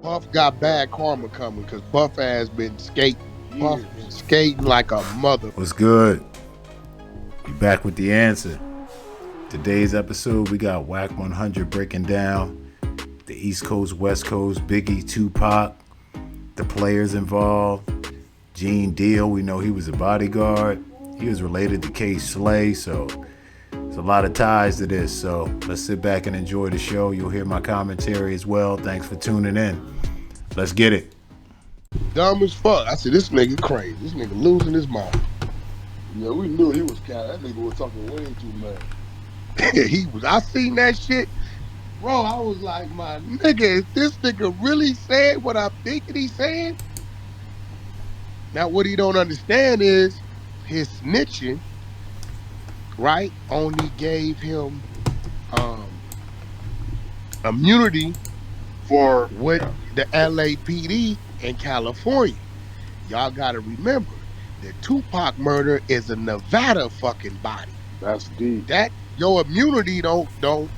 Puff got bad karma coming because Puff has been skating. Puff Years. been skating like a mother. What's good? We back with the answer. Today's episode, we got Wack 100 breaking down the East Coast, West Coast, Biggie, Tupac, the players involved. Gene Deal, we know he was a bodyguard. He was related to K. Slay, so there's a lot of ties to this. So let's sit back and enjoy the show. You'll hear my commentary as well. Thanks for tuning in. Let's get it. Dumb as fuck. I said, this nigga crazy. This nigga losing his mind. Yeah, we knew he was cat. That nigga was talking way too much. I seen that shit. Bro, I was like, my nigga, is this nigga really saying what I'm thinking he's saying? Now, what he don't understand is his snitching, right, only gave him immunity For with the LAPD in California. Y'all gotta remember, the Tupac murder is a Nevada fucking body. that's deep. That your immunity don't go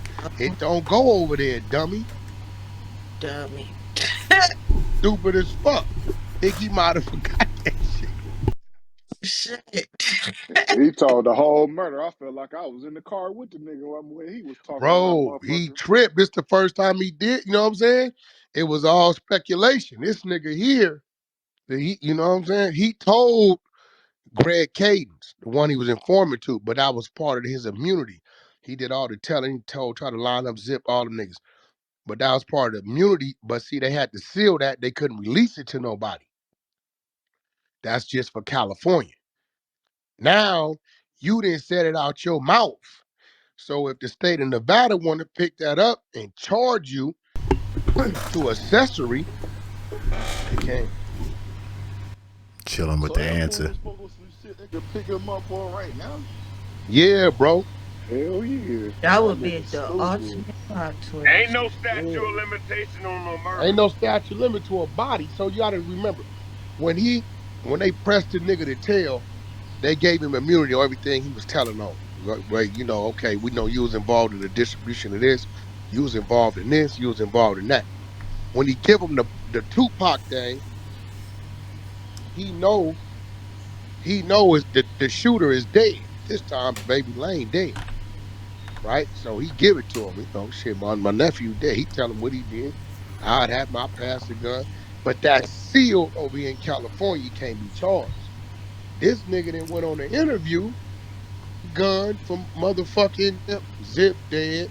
over there, dummy. Dummy. Stupid as fuck. Think he might have forgot that shit. Shit. He told the whole murder. I felt like I was in the car with the nigga when he was talking to that Bro, he motherfucker. tripped. This the first time he did, you know what I'm saying? It was all speculation. This nigga here, you know what I'm saying? He told Greg Cadence, the one he was informang to, but that was part of his immunity. He did all the telling, tried to line up, zip all them niggas. But that was part of the immunity. But see, they had to seal that. They couldn't release it to nobody. That's just for California. Now, you didn't set it out your mouth. So if the state of Nevada want to pick that up and charge you to accessory, they can. Chilling with So the that answer. fool spoke with some shit they could pick him up for right now. Yeah, bro. Hell yeah. That would be nigga the stupid. ultimate plot twist. Ain't no statute of limitation on no murder. Ain't no statute limit to a body. So you gotta remember, when they pressed the nigga to tell, they gave him immunity on everything he was telling on. Right, you know, okay, we know you was involved in the distribution of this, you was involved in this, you was involved in that. When he give him the Tupac thing, he know is the shooter is dead. This time Baby Lane dead. Right? So he give it to him. You know, shit, my nephew dead. He tell him what he did. I'd have my pass the gun. But that's sealed over here in California. You can't be charged. This nigga then went on an interview, gun from motherfucking Zip dead.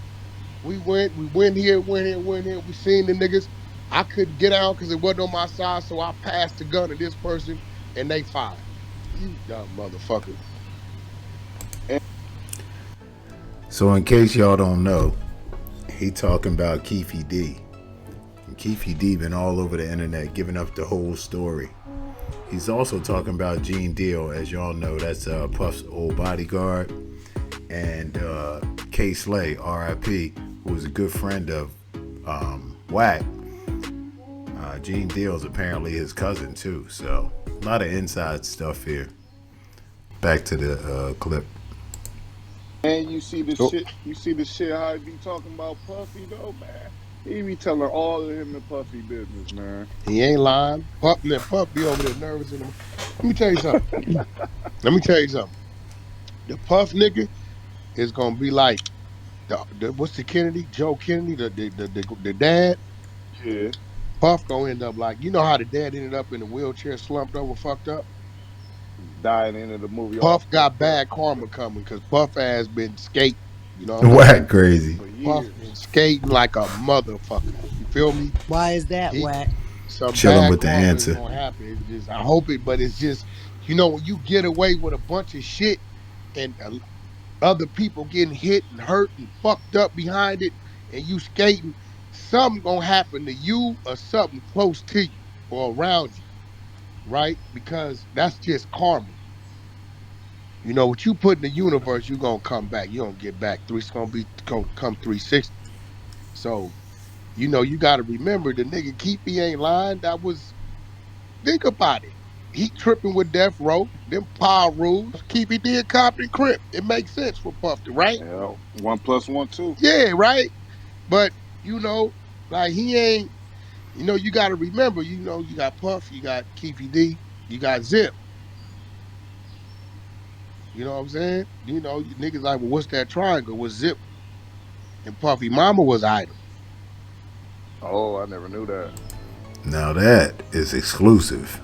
We went here. We seen the niggas. I couldn't get out because it wasn't on my side, so I passed the gun to this person and they fired. You dumb motherfucker. So in case y'all don't know, he talking about Keefy D. And Keefy D been all over the internet giving up the whole story. He's also talking about Gene Deal, as y'all know, that's Puff's old bodyguard, and K. Slay, R.I.P., who was a good friend of Wack. Gene Deal is apparently his cousin too, so a lot of inside stuff here. Back to the clip. And you see the Oh. shit. You see the shit how he be talking about Puffy though, man. He be telling all of him the Puffy business, man. He ain't lying. Pup be over there nervous in him. Let me tell you something. The Puff nigga is gonna be like the what's the Kennedy? Joe Kennedy, the dad. Yeah. Puff gonna end up like, you know how the dad ended up in a wheelchair, slumped over, fucked up. Dying into the movie all Puff got fucked up bad karma coming because Puff has been skating. You know what I'm Wack saying? crazy. for Puff years. been skating like a motherfucker. You feel me? Why is that, Wack? Some Chilling bad with the karma answer. is gonna happen. It's just, I hope it, but it's just, you know, when you get away with a bunch of shit and other people getting hit and hurt and fucked up behind it, and you skating, something gonna happen to you or something close to you or around you, right? Because that's just karma. You know what you put in the universe, you gonna come back. You gonna get back. It's gonna come 360. So, you know, you gotta remember the nigga Keepy ain't lying. Think about it. He tripping with Death Row, them power rules. Keepy did Compton Crip. It makes sense for Puffy, right? Yeah. 1 + 1 2. Yeah, right. But you know, like he ain't You got to remember, you got Puff, you got Keefy D, you got Zip. You know what I'm saying? You niggas like, well, what's that triangle? Was Zip and Puffy Mama was idol. Oh, I never knew that. Now that is exclusive.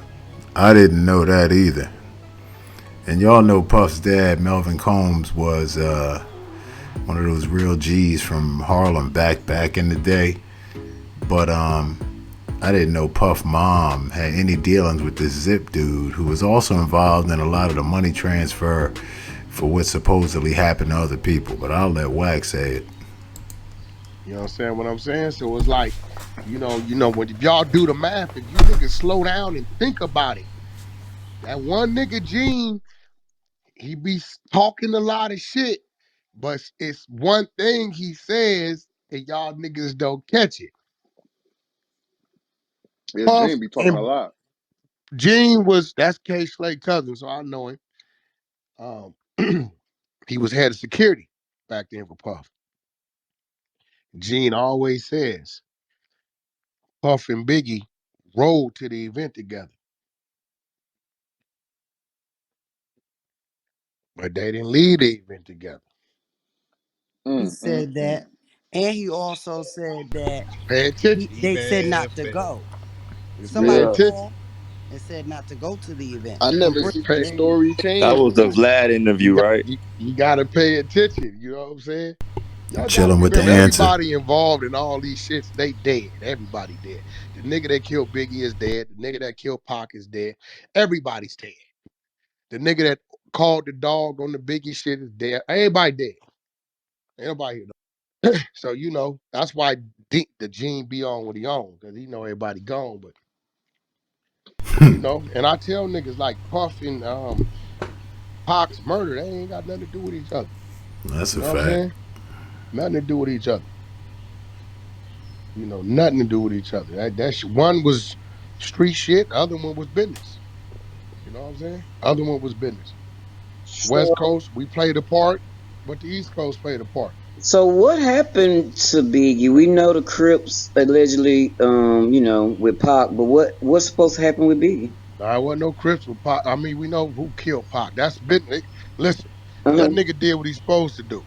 I didn't know that either. And y'all know Puff's dad, Melvin Combs, was one of those real G's from Harlem back in the day. But I didn't know Puff mom had any dealings with this Zip dude who was also involved in a lot of the money transfer for what supposedly happened to other people. But I'll let Wack say it. You know what I'm saying? So it's like, when if y'all do the math, if you niggas slow down and think about it, that one nigga Gene, he be talking a lot of shit, but it's one thing he says and y'all niggas don't catch it. Yeah, Puff Gene be talking a and lot. Gene that's K Slade cousin, so I know him. Um, he was head of security back then for Puff. Gene always says Puff and Biggie rode to the event together, but they didn't leave the event together. He Mm, mm, said mm. that, and he also said that Pay attention. He they said man, not to go. just pay Somebody Yeah. attention. called and said not to go to the event. I To never bring seen the Pay, story That change was from the that. Vlad you interview, got right? you got to pay attention. You know what I'm saying? Y'all got to Chilling with the remember, answer. everybody involved in all these shits, they dead. Everybody dead. The nigga that killed Biggie is dead. The nigga that killed Pac is dead. Everybody's dead. The nigga that called the dog on the Biggie shit is dead. Everybody dead. Ain't nobody here. So that's why the Gene be on what he on, because he know everybody gone. But and I tell niggas like Puff and Pac's murder, they ain't got nothing to do with each other. That's You a know what I'm fact. saying? Nothing to do with each other. Nothing to do with each other. One was street shit, the other one was business. You know what I'm saying? Other one was business. West So, Coast, we played a part, but the East Coast played a part. so what happened to Biggie? We know the Crips allegedly, with Pac, but what's supposed to happen with Biggie? I wasn't no Crips with Pac. I mean, we know who killed Pac. That's business. Listen, Uh that huh. nigga did what he's supposed to do.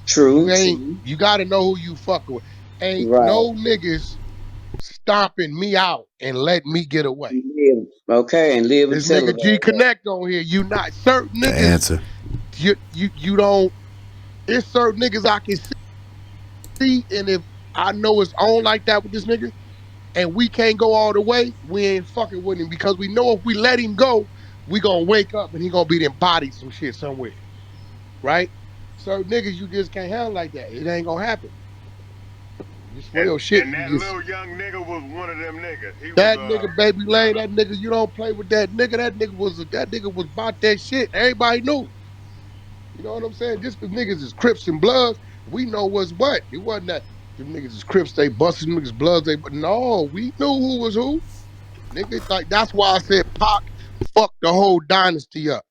True. True. You gotta know who you fucking with. Ain't Right. no niggas stomping me out and letting me get away. Yeah. Okay, and live and This tell nigga G about that. Connect on here. You not certain The niggas. answer. You don't. It's certain niggas I can see, and if I know it's on like that with this nigga, and we can't go all the way, we ain't fucking with him because we know if we let him go, we gonna wake up and he gonna be embodied some shit somewhere, right? Certain niggas you just can't handle like that. It ain't gonna happen. Just And real shit. and You that just little young nigga was one of them niggas. He was that nigga, baby Lane, that nigga, you don't play with that nigga. That nigga was about that shit. Everybody knew. You know what I'm saying? Just because niggas is Crips and Bloods, we know what's what. It wasn't that them niggas is Crips, they busted niggas Bloods, but no, we knew who was who. Nigga, like that's why I said Pac fucked the whole dynasty up.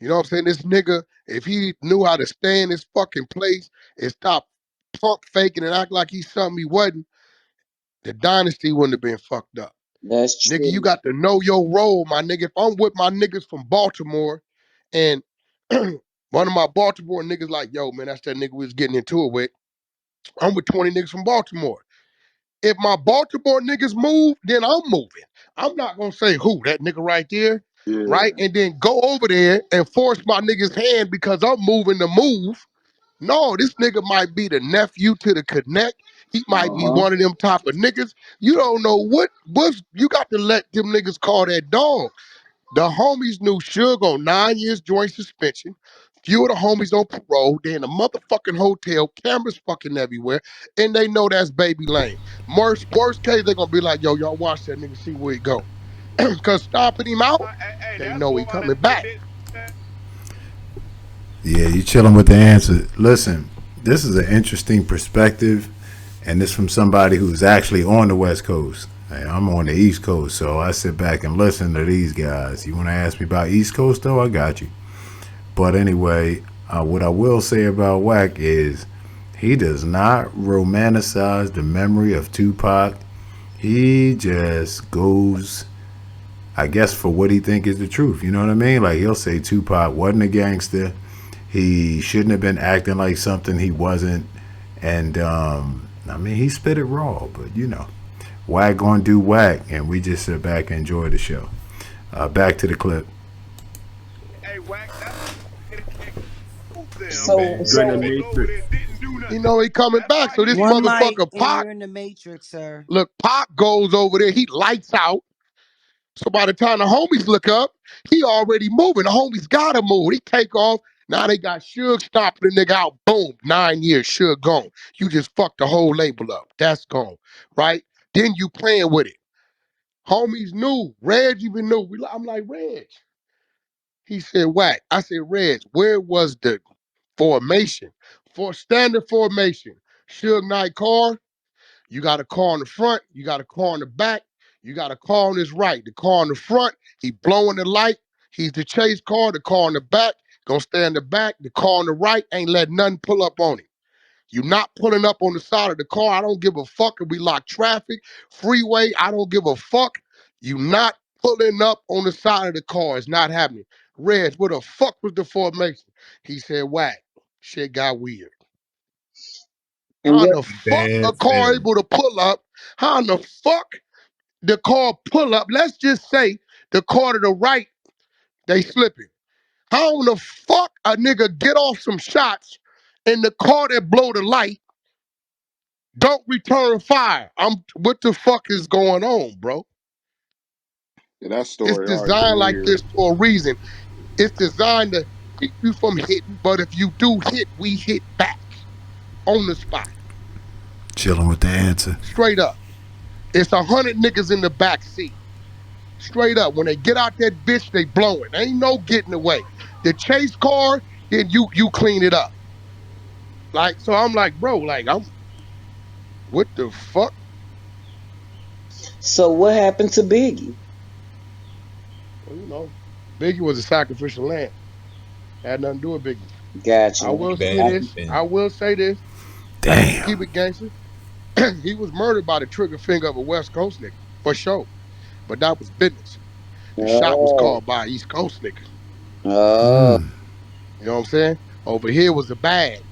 You know what I'm saying? This nigga, if he knew how to stay in his fucking place and stop pump faking and act like he's something he wasn't, the dynasty wouldn't have been fucked up. That's Nigga, you true. got to know your role, my nigga. If I'm with my niggas from Baltimore and one of my Baltimore niggas like, yo, man, that's that nigga we was getting into it with. I'm with 20 niggas from Baltimore. If my Baltimore niggas move, then I'm moving. I'm not gonna say who, that nigga right there, right? Yeah. And then go over there and force my nigga's hand because I'm moving the move. No, this nigga might be the nephew to the connect. He might Uh be huh. one of them type of niggas. You don't know what's you got to let them niggas call that dog. The homies knew Suge on 9 years joint suspension. Few of the homies on parole. They in a motherfucking hotel, cameras fucking everywhere, and they know that's Baby Lane. Worst case, they gonna be like, yo, y'all watch that nigga, see where he go. Cause stomping him out, hey, they that's know he why coming they back. did that. Yeah, you chilling with the answer. Listen, this is an interesting perspective, and this from somebody who's actually on the West Coast. Hey, I'm on the East Coast, so I sit back and listen to these guys. You want to ask me about East Coast, though? I got you. But anyway, what I will say about Wack is he does not romanticize the memory of Tupac. He just goes, I guess, for what he think is the truth. You know what I mean? Like he'll say Tupac wasn't a gangster. He shouldn't have been acting like something he wasn't. And I mean, he spit it raw, but you know, Wack gonna do Wack, and we just sit back and enjoy the show. Back to the clip. Hey, Wack, that's them, So man. You're in the so Motherfuckers over matrix. there didn't do You nothing. know he coming That's back. why So he this ain't One do mic, motherfucker nothing. and Pac, you're in the matrix, sir. look, Pac goes over there. He lights out. So by the time the homies look up, he already moving. The homies gotta move. He take off. Now they got Suge stopping the nigga out. Boom, 9 years, Suge gone. You just fucked the whole label up. That's gone, right? Then you playing with it. Homies knew. Reg even knew. I'm like, Reg. He said, Wack. I said, Reg, where was the formation? For standard formation. Suge Knight car, you got a car on the front, you got a car on the back, you got a car on his right. The car on the front, he blowing the light. He's the chase car. The car on the back, gonna stay in the back. The car on the right ain't letting nothing pull up on him. You not pulling up on the side of the car. I don't give a fuck if we lock traffic, freeway. I don't give a fuck. You not pulling up on the side of the car. It's not happening. Reg, what the fuck was the formation? He said, Wack. Shit got weird. and How in what the fuck a Bad car film. able to pull up? How in the fuck the car pull up? Let's just say the car to the right, they slipping. How in the fuck a nigga get off some shots and the car that blow the light don't return fire? What the fuck is going on, bro? Yeah, that It's story always designed like weird. this for a reason. It's designed to keep you from hitting, but if you do hit, we hit back on the spot. Chilling with the answer. Straight up. It's 100 niggas in the back seat. Straight up. When they get out that bitch, they blowing. Ain't no getting away. The chase car, then you clean it up. Like, so I'm like, bro, like what the fuck? so what happened to Biggie? Well, Biggie was a sacrificial lamb. Had nothing to do with Biggie. I Gotcha. will say I, Bad this. film. I will say this. Damn. Keep it gangster. He was murdered by the trigger finger of a West Coast nigga, for sure. But that was business. The shot was oh, called by East Coast nigga. oh. Mm. You know what I'm saying? Over here was a bag.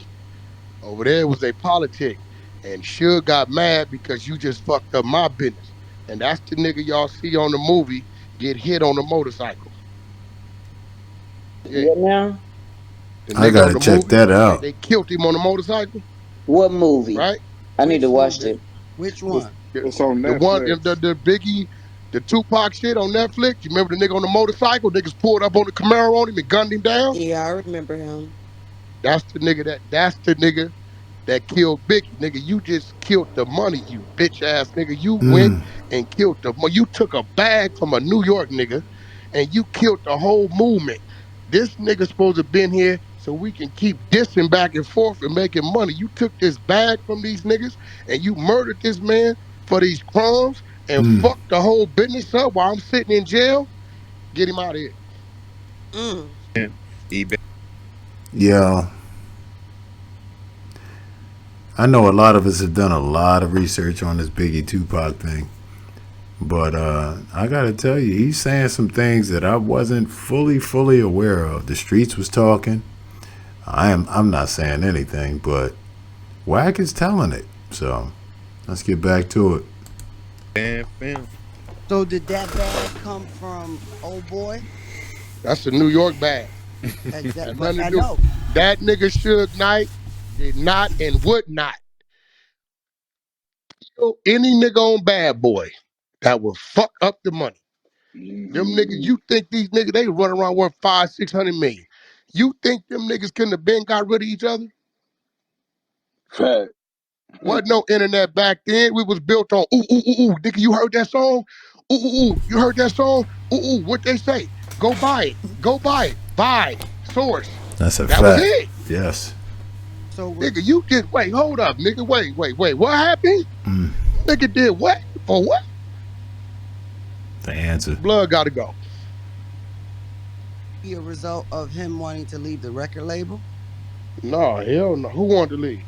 Over there was a politic. And Suge got mad because you just fucked up my business. And that's the nigga y'all see on the movie get hit on the motorcycle. Yeah. What now? The I nigga on gotta the check movie that that out. they killed him on the motorcycle, What movie? right? I need to Which watch movie? that. Which It's, one? The, it's on the one, Netflix. the Biggie, the Tupac shit on Netflix. You remember the nigga on the motorcycle? Niggas pulled up on the Camaro on him and gunned him down. Yeah, I remember him. That's the nigga that killed Biggie. Nigga, you just killed the money, you bitch ass nigga. You went Mm. and killed the money. You took a bag from a New York nigga and you killed the whole movement. This nigga supposed to been here so we can keep dissing back and forth and making money. You took this bag from these niggas and you murdered this man for these crumbs and Mm. fucked the whole business up while I'm sitting in jail. Get him out of here. Mm. Yeah, I know a lot of us have done a lot of research on this Biggie Tupac thing, but I gotta tell you, he's saying some things that I wasn't fully aware of. The streets was talking. I'm not saying anything, but Wack is telling it. So let's get back to it. So did that bag come from old boy? That's a New York bag. Exact, Had but nothing to I do. know. That nigga Suge Knight did not and would not kill any nigga on Bad Boy that will fuck up the money. Them niggas, Mhm. you think these niggas, they run around worth 500-600 million. You think them niggas couldn't have been got rid of each other? Fact. Wasn't no internet back then. We was built on ooh, ooh, ooh, ooh. Nigga, you heard that song? Ooh, ooh, ooh. You heard that song? Ooh, ooh. What they say? Go buy it. Go buy it. Buy. Source. That's a That was fact. it. Yes. So Nigga, was you did, wait, hold up, nigga. Wait. What happened? Mm. Nigga did what? For what? The answer. Blood gotta go. he a result of him wanting to leave the record label? No, hell no. Who wanted to leave?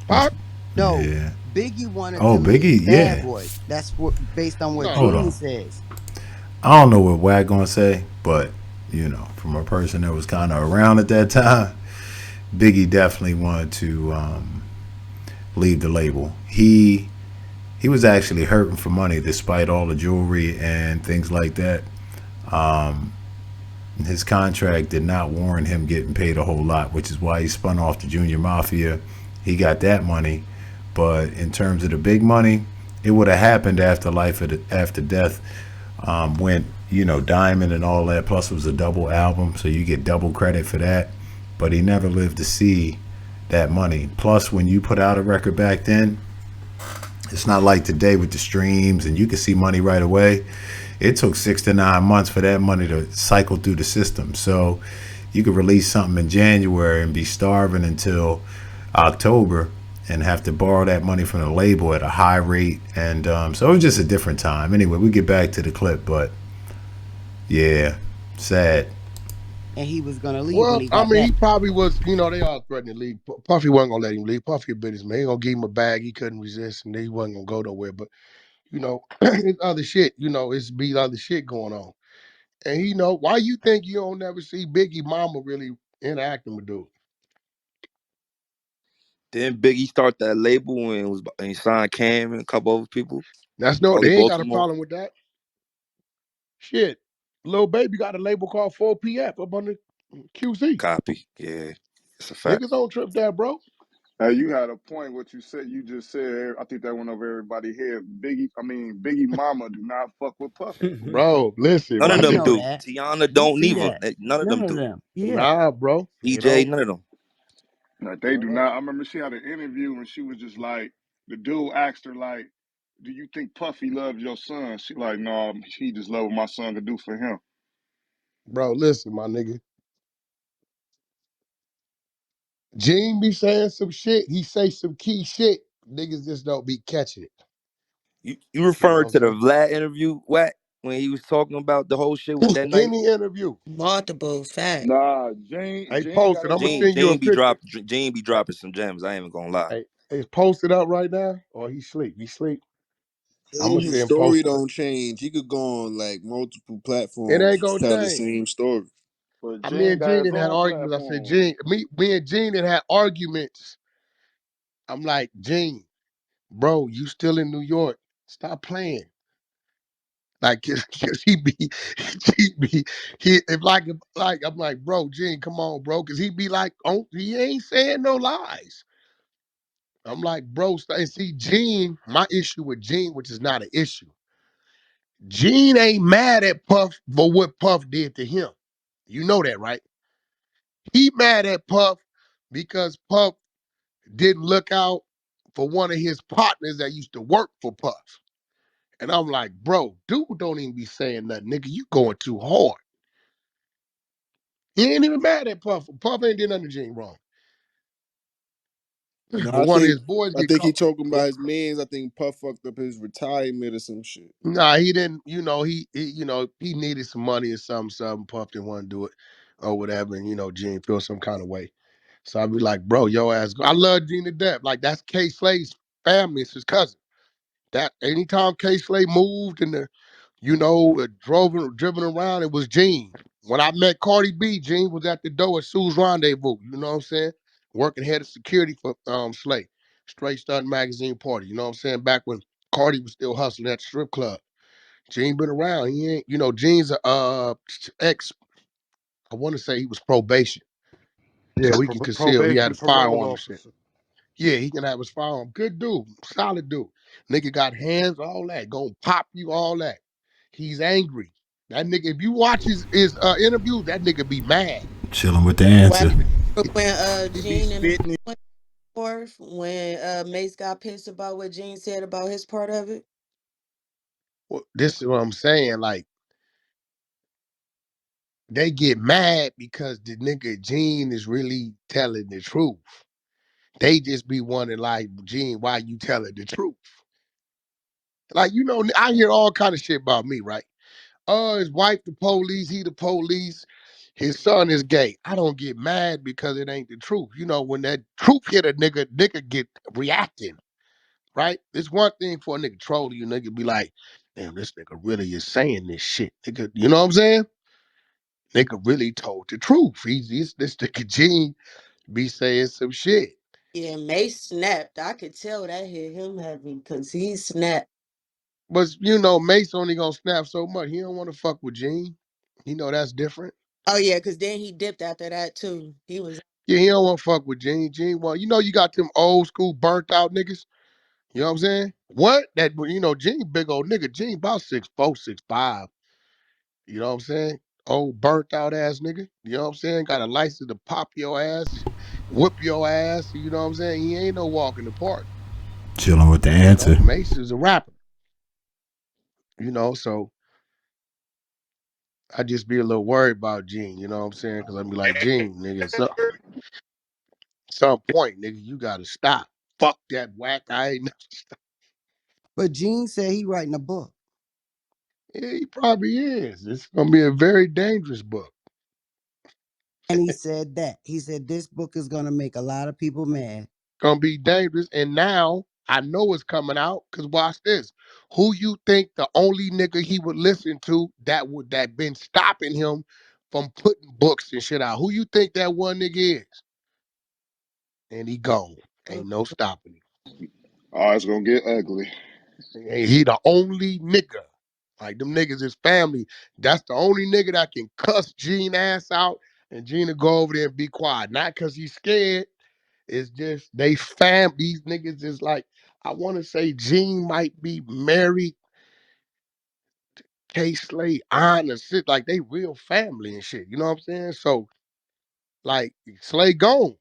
Pop? No, Yeah. Biggie wanted Oh, them to be Biggie, bad yeah. boys. That's what based on what No, Hold Gene on. says. I don't know what Wack gonna say, but from a person that was kind of around at that time, Biggie definitely wanted to leave the label. He was actually hurting for money despite all the jewelry and things like that. Um, his contract did not warrant him getting paid a whole lot, which is why he spun off the Junior Mafia. He got that money, but in terms of the big money, it would have happened after after death. Went Diamond and all that. Plus, it was a double album, so you get double credit for that. But he never lived to see that money. Plus, when you put out a record back then, it's not like today with the streams and you can see money right away. It took 6 to 9 months for that money to cycle through the system. So you could release something in January and be starving until October and have to borrow that money from the label at a high rate. And so it was just a different time. Anyway, we get back to the clip, but yeah, sad. And he was gonna leave when well, he I got mean, back. he probably was. They all threatened to leave. Puffy wasn't gonna let him leave. Puffy a businessman. He gonna give him a bag. He couldn't resist, and he wasn't gonna go nowhere. But it's other shit. It's be other shit going on. And why you think you don't never see Biggie Mama really interacting with dude? Then Biggie start that label and he signed Cam and a couple other people. That's no, Probably they ain't got a Baltimore. problem with that. Shit. Lil Baby got a label called 4PF up on the QC. Copy. Yeah, it's a fact. Niggas don't trip that, bro. Hey, you had a point. What you said, you just said. I think that went over everybody's head. Biggie Mama do not fuck with Puffy. Bro, listen, None my of We them nigga. know do. that. Tiana We don't see neither. that. None of None them of do. them. Yeah. Nah, bro. They EJ, don't. none of them. Like they do not. I remember she had an interview and she was just like, the dude asked her like, "Do you think Puffy loves your son?" She like, "No, he just love what my son could do for him." Bro, listen, my nigga. Gene be saying some shit. He say some key shit. Niggas just don't be catching it. You You know what referring I'm to the saying? Vlad interview, Wack, when he was talking about the whole shit with that night? Any interview. Multiple fact. Nah, Hey, Jane got posted. his I'm gonna own. send you a picture. Gene be Hey, dropping some gems. I ain't even gonna lie. hey, it's posted up right now. Or he sleep. He sleep. I'm gonna His see him story posted. don't change. He could go on like multiple It ain't platforms, gonna tell the change. same story. But Me Jane and got Gene his had own arguments. I said, platform. Gene, me and Gene had arguments. I'm like, Gene, bro, you still in New York. Stop playing. Like, cause he be, he be, he if like I'm like, bro, Gene, come on, bro, cause he be like, oh, he ain't saying no lies. I'm like, bro, and see, Gene, my issue with Gene, which is not an issue. Gene ain't mad at Puff for what Puff did to him. You know that, right? He mad at Puff because Puff didn't look out for one of his partners that used to work for Puff. And I'm like, bro, dude don't even be saying nothing, nigga. You going too hard. He ain't even mad at Puff. Puff ain't did nothing to Gene wrong. No, But one of his boys I get think he caught. talking about his mans. I think Puff fucked up his retirement or some shit. Nah, he didn't. He needed some money or something. Puff didn't want to do it or whatever. And Gene feel some kind of way. So I'd be like, bro, yo ass. I love Gene to death. Like that's K Slade's family. It's his cousin. That anytime K Slade moved and driven around, it was Gene. When I met Cardi B, Gene was at the door at Sue's Rendezvous. You know what I'm saying? Working head of security for Slay. Straight Stunt Magazine Party. You know what I'm saying? Back when Cardi was still hustling at the strip club. Gene been around. He ain't, Gene's a ex. I want to say he was probation. Yeah, So he can conceal. He had probation a parole firearm and shit. officer. Yeah, he can have his firearm. Good dude. Solid dude. Nigga got hands, all that. Gonna pop you, all that. He's angry. That nigga, if you watch his interviews, that nigga be mad. Chilling with the Why? answer. When He be Gene and Mace spitting. went forth, when Mace got pissed about what Gene said about his part of it. Well, this is what I'm saying. Like, they get mad because the nigga Gene is really telling the truth. They just be wondering, like, Gene, why you telling the truth? Like, I hear all kind of shit about me, right? Oh, his wife the police, he the police, his son is gay. I don't get mad because it ain't the truth. When that truth hit a nigga get reacting. right? It's one thing for a nigga troll you, nigga be like, damn, this nigga really is saying this shit. Nigga, you know what I'm saying? Nigga really told the truth. He's this nigga Gene be saying some shit. Yeah, Mace snapped. I could tell that hit him heavy because he snapped. But you know, Mace only gonna snap so much. He don't want to fuck with Gene. He know that's different. Oh yeah, because then he dipped after that too. He was Yeah, he don't want to fuck with Gene. Gene want, you know, you got them old school burnt out niggas. You know what I'm saying? What? That, you know, Gene big old nigga. Gene about 6'4", 6'5". You know what I'm saying? Old burnt out ass nigga. You know what I'm saying? Got a license to pop your ass, whip your ass. You know what I'm saying? He ain't no walk in the park. Chilling with the You know, answer. Mace is a rapper. You know, so I just be a little worried about Gene. You know what I'm saying? Because I'd be like, Gene, nigga, some point, nigga, you gotta stop. Fuck that whack. I ain't. But Gene said he writing a book. Yeah, he probably is. It's gonna be a very dangerous book. And he said that. He said this book is gonna make a lot of people mad. Gonna be dangerous. And now I know it's coming out. Cause watch this. Who you think the only nigga he would listen to that been stopping him from putting books and shit out? Who you think that one nigga is? And he gone. Ain't no stopping him. Oh, it's gonna get ugly. And he the only nigga. Like them niggas is family. That's the only nigga that can cuss Gene ass out and Gina go over there and be quiet. Not cause he's scared. It's just they these niggas is like, I wanna say Gene might be married, K Slade, on and shit. Like they real family and shit. You know what I'm saying? So like Slade gone.